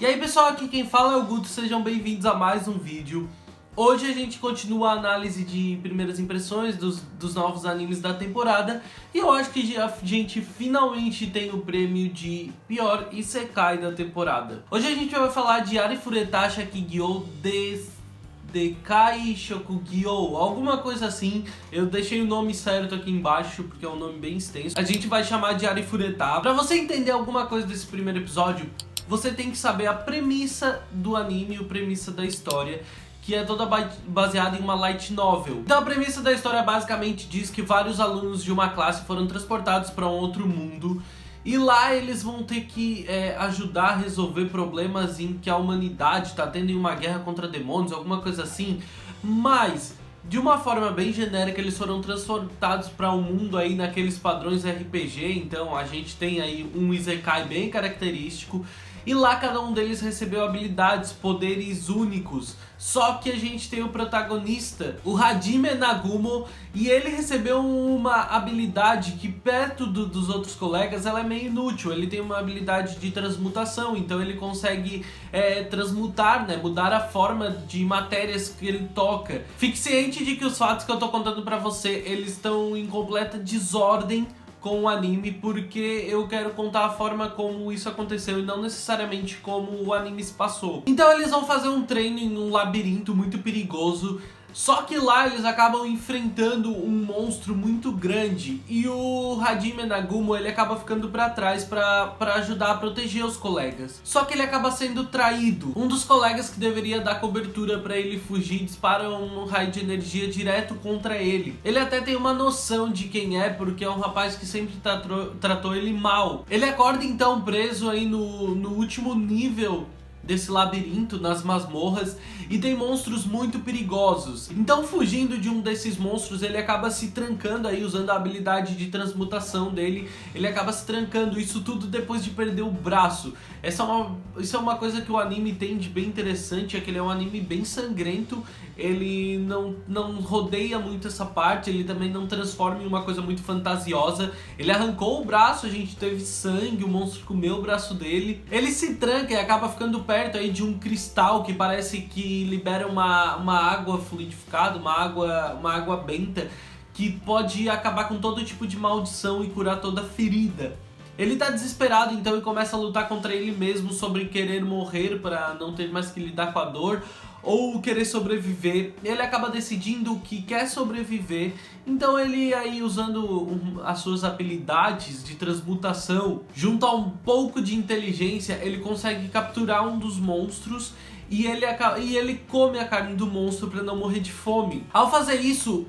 E aí pessoal, aqui quem fala é o Guto, sejam bem-vindos a mais um vídeo. Hoje a gente continua a análise de primeiras impressões dos novos animes da temporada. E eu acho que a gente finalmente tem o prêmio de pior Isekai da temporada. Hoje a gente vai falar de Arifureta Shakigyo Dekai Shokugyo, alguma coisa assim. Eu deixei o nome certo aqui embaixo porque é um nome bem extenso. A gente vai chamar de Arifureta. Pra você entender alguma coisa desse primeiro episódio, você tem que saber a premissa do anime, a premissa da história, que é toda baseada em uma light novel. Então a premissa da história basicamente diz que vários alunos de uma classe foram transportados para um outro mundo e lá eles vão ter que ajudar a resolver problemas em que a humanidade está tendo em uma guerra contra demônios, alguma coisa assim, mas de uma forma bem genérica eles foram transportados para um mundo aí naqueles padrões RPG. Então a gente tem aí um Isekai bem característico e lá cada um deles recebeu habilidades, poderes únicos. Só que a gente tem o protagonista, o Hajime Nagumo, e ele recebeu uma habilidade que perto dos outros colegas ela é meio inútil. Ele tem uma habilidade de transmutação, então ele consegue transmutar, né, mudar a forma de matérias que ele toca. Fique ciente de que os fatos que eu tô contando pra você, eles estão em completa desordem com o anime, porque eu quero contar a forma como isso aconteceu e não necessariamente como o anime se passou. Então eles vão fazer um treino em um labirinto muito perigoso, só que lá eles acabam enfrentando um monstro muito grande e o Hajime Nagumo ele acaba ficando pra trás pra ajudar a proteger os colegas. Só que ele acaba sendo traído. Um dos colegas que deveria dar cobertura pra ele fugir dispara um raio de energia direto contra ele. Ele até tem uma noção de quem é, porque é um rapaz que sempre tratou ele mal. Ele acorda então preso aí no último nível desse labirinto, nas masmorras, e tem monstros muito perigosos. Então, fugindo de um desses monstros, ele acaba se trancando aí, usando a habilidade de transmutação dele, ele acaba se trancando, isso tudo depois de perder o braço. Isso é uma coisa que o anime tem de bem interessante, é que ele é um anime bem sangrento, ele não rodeia muito essa parte, ele também não transforma em uma coisa muito fantasiosa. Ele arrancou o braço, a gente teve sangue, o monstro comeu o braço dele. Ele se tranca e acaba ficando perto aí de um cristal que parece que libera uma água fluidificada, uma água benta, que pode acabar com todo tipo de maldição e curar toda ferida. Ele tá desesperado então e começa a lutar contra ele mesmo sobre querer morrer para não ter mais que lidar com a dor ou querer sobreviver. Ele acaba decidindo que quer sobreviver, então ele aí usando as suas habilidades de transmutação, junto a um pouco de inteligência, ele consegue capturar um dos monstros e ele come a carne do monstro para não morrer de fome. Ao fazer isso,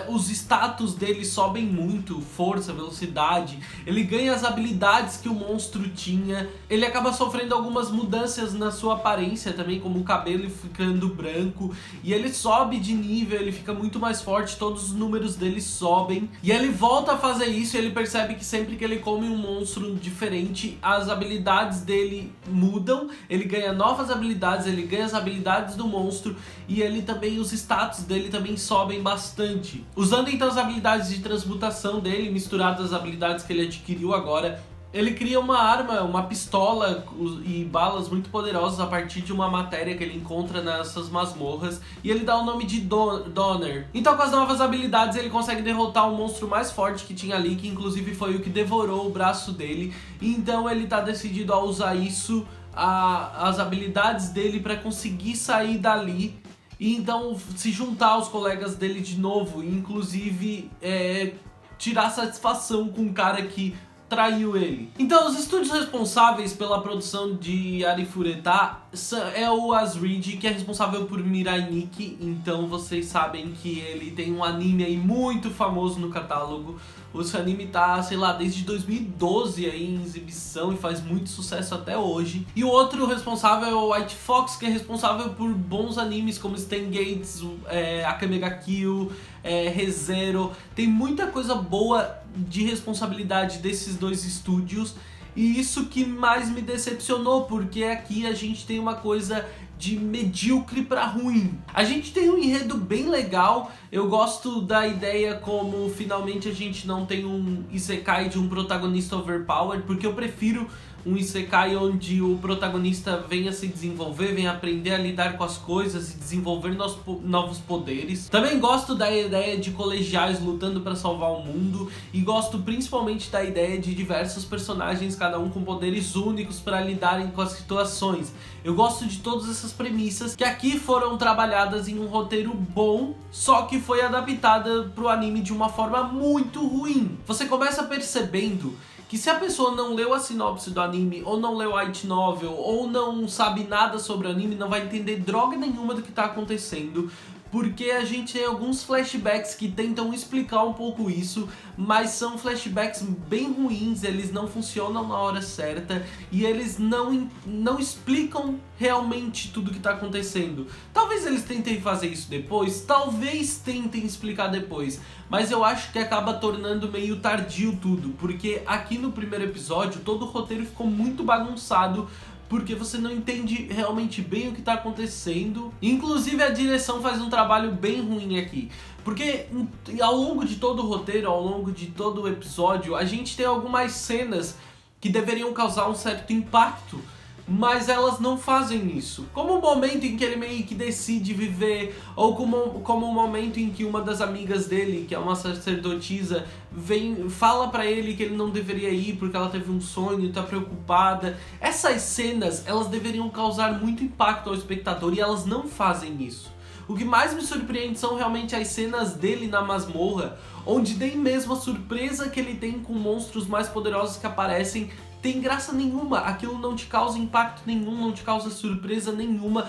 os status dele sobem muito, força, velocidade, ele ganha as habilidades que o monstro tinha, ele acaba sofrendo algumas mudanças na sua aparência também, como o cabelo ficando branco, e ele sobe de nível, ele fica muito mais forte, todos os números dele sobem, e ele volta a fazer isso e ele percebe que sempre que ele come um monstro diferente, as habilidades dele mudam, ele ganha novas habilidades, ele ganha as habilidades do monstro, e ele também, os status dele também sobem bastante. Usando então as habilidades de transmutação dele, misturadas às habilidades que ele adquiriu agora, ele cria uma arma, uma pistola e balas muito poderosas a partir de uma matéria que ele encontra nessas masmorras, e ele dá o nome de Donner. Então com as novas habilidades ele consegue derrotar o monstro mais forte que tinha ali, que inclusive foi o que devorou o braço dele, e então ele tá decidido a usar isso, as habilidades dele, para conseguir sair dali e então se juntar aos colegas dele de novo, e inclusive tirar satisfação com o cara que traiu ele. Então os estúdios responsáveis pela produção de Arifureta é o Asread, que é responsável por Mirai Nikki. Então vocês sabem que ele tem um anime aí muito famoso no catálogo. Esse anime tá, sei lá, desde 2012 aí em exibição e faz muito sucesso até hoje. E o outro responsável é o White Fox, que é responsável por bons animes como Steins Gate, Akame ga Kill, Re:Zero. Tem muita coisa boa de responsabilidade desses dois estúdios. E isso que mais me decepcionou, porque aqui a gente tem uma coisa de medíocre pra ruim. A gente tem um enredo bem legal, eu gosto da ideia como finalmente a gente não tem um isekai de um protagonista overpowered, porque eu prefiro um isekai onde o protagonista venha se desenvolver, venha aprender a lidar com as coisas e desenvolver novos poderes. Também gosto da ideia de colegiais lutando para salvar o mundo, e gosto principalmente da ideia de diversos personagens, cada um com poderes únicos para lidarem com as situações. Eu gosto de todas essas premissas que aqui foram trabalhadas em um roteiro bom, só que foi adaptada pro anime de uma forma muito ruim. Você começa percebendo que se a pessoa não leu a sinopse do anime, ou não leu a light novel, ou não sabe nada sobre o anime, não vai entender droga nenhuma do que tá acontecendo, porque a gente tem alguns flashbacks que tentam explicar um pouco isso, mas são flashbacks bem ruins, eles não funcionam na hora certa e eles não explicam realmente tudo que tá acontecendo. Talvez eles tentem fazer isso depois, talvez tentem explicar depois, mas eu acho que acaba tornando meio tardio tudo, porque aqui no primeiro episódio todo o roteiro ficou muito bagunçado, porque você não entende realmente bem o que está acontecendo. Inclusive a direção faz um trabalho bem ruim aqui, porque ao longo de todo o roteiro, ao longo de todo o episódio, a gente tem algumas cenas que deveriam causar um certo impacto, mas elas não fazem isso. Como o momento em que ele meio que decide viver, ou como o momento em que uma das amigas dele, que é uma sacerdotisa, fala pra ele que ele não deveria ir porque ela teve um sonho e tá preocupada. Essas cenas, elas deveriam causar muito impacto ao espectador e elas não fazem isso. O que mais me surpreende são realmente as cenas dele na masmorra, onde nem mesmo a surpresa que ele tem com monstros mais poderosos que aparecem tem graça nenhuma. Aquilo não te causa impacto nenhum, não te causa surpresa nenhuma.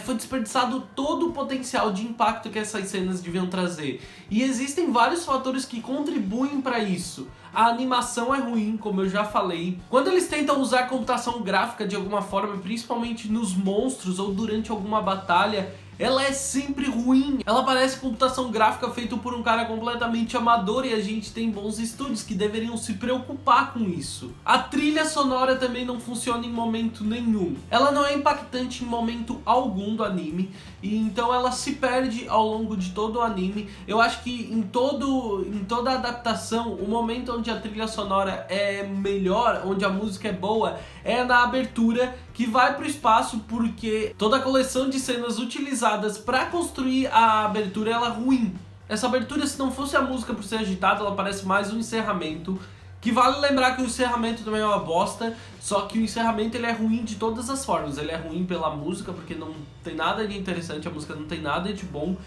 Foi desperdiçado todo o potencial de impacto que essas cenas deviam trazer. E existem vários fatores que contribuem para isso. A animação é ruim, como eu já falei. Quando eles tentam usar computação gráfica de alguma forma, principalmente nos monstros ou durante alguma batalha, ela é sempre ruim. Ela parece computação gráfica feita por um cara completamente amador, e a gente tem bons estúdios que deveriam se preocupar com isso. A trilha sonora também não funciona em momento nenhum. Ela não é impactante em momento algum do anime, e então ela se perde ao longo de todo o anime. Eu acho que em toda a adaptação, o momento onde a trilha sonora é melhor, onde a música é boa, é na abertura, que vai pro espaço, porque toda a coleção de cenas utilizadas para construir a abertura ela é ruim. Essa abertura, se não fosse a música por ser agitada, ela parece mais um encerramento, que vale lembrar que o encerramento também é uma bosta, só que o encerramento ele é ruim de todas as formas. Ele é ruim pela música, porque não tem nada de interessante, a música não tem nada de bom.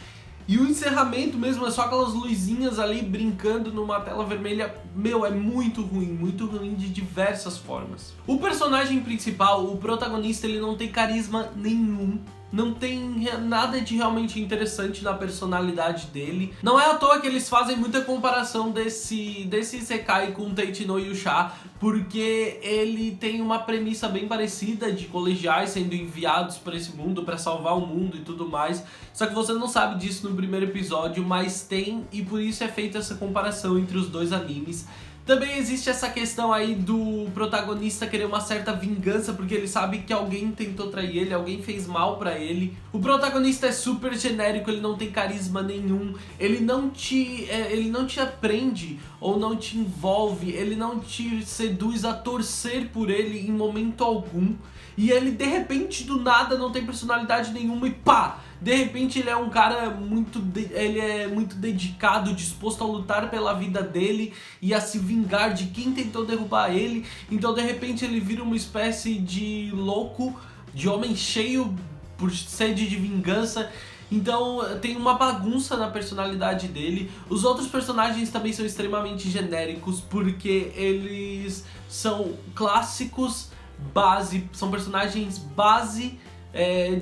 E o encerramento mesmo é só aquelas luzinhas ali brincando numa tela vermelha. Meu, é muito ruim de diversas formas. O personagem principal, o protagonista, ele não tem carisma nenhum. Não tem nada de realmente interessante na personalidade dele. Não é à toa que eles fazem muita comparação desse isekai com Teichi no Yusha, porque ele tem uma premissa bem parecida de colegiais sendo enviados para esse mundo para salvar o mundo e tudo mais. Só que você não sabe disso no primeiro episódio, mas tem, e por isso é feita essa comparação entre os dois animes. Também existe essa questão aí do protagonista querer uma certa vingança porque ele sabe que alguém tentou trair ele, alguém fez mal pra ele. O protagonista é super genérico, ele não tem carisma nenhum, ele não te aprende ou não te envolve, ele não te seduz a torcer por ele em momento algum. E ele de repente do nada não tem personalidade nenhuma e pá! De repente ele é um cara muito dedicado, disposto a lutar pela vida dele e a se vingar de quem tentou derrubar ele. Então de repente ele vira uma espécie de louco, de homem cheio por sede de vingança. Então tem uma bagunça na personalidade dele. Os outros personagens também são extremamente genéricos, porque eles são clássicos base, são personagens base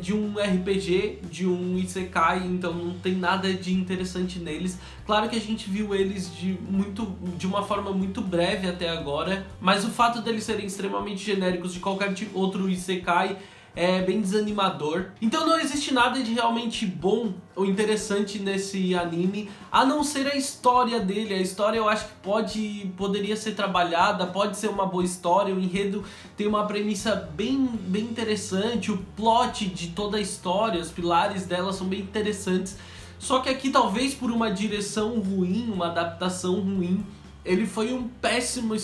de um RPG, de um isekai, então não tem nada de interessante neles. Claro que a gente viu eles de uma forma muito breve até agora, mas o fato deles serem extremamente genéricos de qualquer outro isekai é bem desanimador. Então não existe nada de realmente bom ou interessante nesse anime, a não ser a história dele. A história eu acho que poderia ser trabalhada, pode ser uma boa história, o enredo tem uma premissa bem interessante, o plot de toda a história, os pilares dela são bem interessantes. Só que aqui, talvez por uma direção ruim, uma adaptação ruim, ele foi uma péssima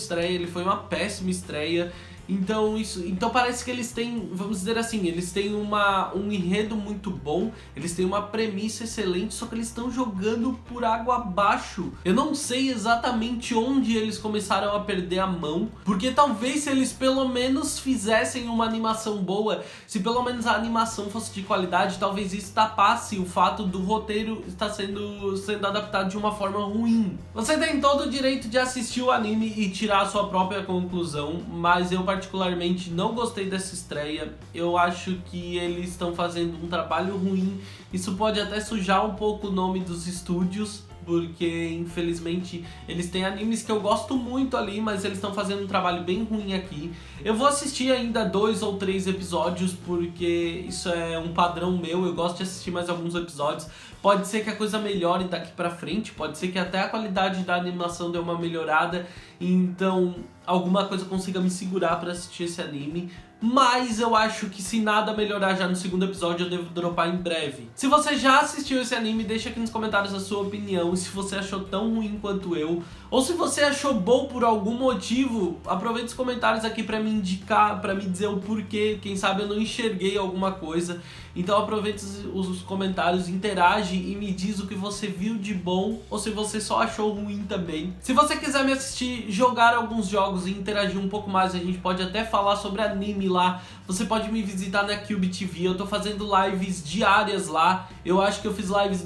estreia. Então parece que eles têm, vamos dizer assim, eles têm um enredo muito bom, eles têm uma premissa excelente, só que eles estão jogando por água abaixo. Eu não sei exatamente onde eles começaram a perder a mão, porque talvez se eles pelo menos fizessem uma animação boa, se pelo menos a animação fosse de qualidade, talvez isso tapasse o fato do roteiro estar sendo adaptado de uma forma ruim. Você tem todo o direito de assistir o anime e tirar a sua própria conclusão, mas eu particularmente não gostei dessa estreia. Eu acho que eles estão fazendo um trabalho ruim. Isso pode até sujar um pouco o nome dos estúdios, porque infelizmente eles têm animes que eu gosto muito ali, mas eles estão fazendo um trabalho bem ruim aqui. Eu vou assistir ainda 2 ou 3 episódios, porque isso é um padrão meu, eu gosto de assistir mais alguns episódios. Pode ser que a coisa melhore daqui pra frente, pode ser que até a qualidade da animação dê uma melhorada, então alguma coisa consiga me segurar pra assistir esse anime. Mas eu acho que se nada melhorar já no segundo episódio, eu devo dropar em breve. Se você já assistiu esse anime, deixa aqui nos comentários a sua opinião, e se você achou tão ruim quanto eu, ou se você achou bom por algum motivo, aproveita os comentários aqui pra me indicar, pra me dizer o porquê. Quem sabe eu não enxerguei alguma coisa. Então aproveita os comentários, interage e me diz o que você viu de bom, ou se você só achou ruim também. Se você quiser me assistir jogar alguns jogos e interagir um pouco mais, a gente pode até falar sobre anime lá. Você pode me visitar na Cube TV, eu tô fazendo lives diárias lá. Eu acho que eu fiz lives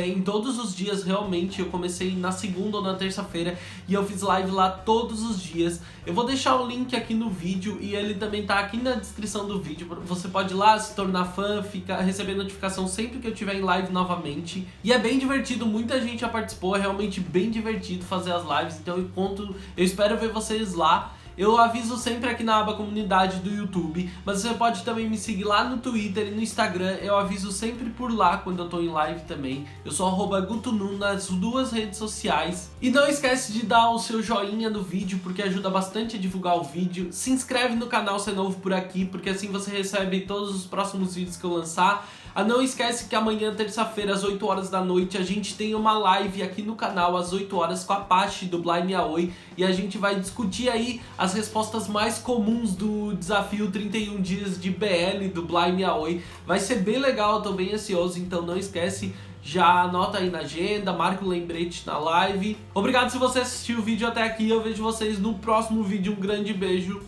em todos os dias realmente. Eu comecei na segunda ou na terça-feira e eu fiz live lá todos os dias. Eu vou deixar o link aqui no vídeo e ele também tá aqui na descrição do vídeo. Você pode ir lá, se tornar fã, receber notificação sempre que eu tiver em live novamente. E é bem divertido, muita gente já participou, é realmente bem divertido fazer as lives. Então eu espero ver vocês lá. Eu aviso sempre aqui na aba comunidade do YouTube, mas você pode também me seguir lá no Twitter e no Instagram. Eu aviso sempre por lá quando eu tô em live também. Eu sou @GutoNu nas 2 redes sociais. E não esquece de dar o seu joinha no vídeo, porque ajuda bastante a divulgar o vídeo. Se inscreve no canal se é novo por aqui, porque assim você recebe todos os próximos vídeos que eu lançar. Não esquece que amanhã, terça-feira, às 8 horas da noite, a gente tem uma live aqui no canal, às 8 horas, com a Pachi do Bly Aoi. E a gente vai discutir aí as respostas mais comuns do desafio 31 dias de BL do Bly Aoi. Vai ser bem legal, eu tô bem ansioso, então não esquece. Já anota aí na agenda, marca o lembrete na live. Obrigado se você assistiu o vídeo até aqui, eu vejo vocês no próximo vídeo. Um grande beijo.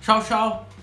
Tchau, tchau.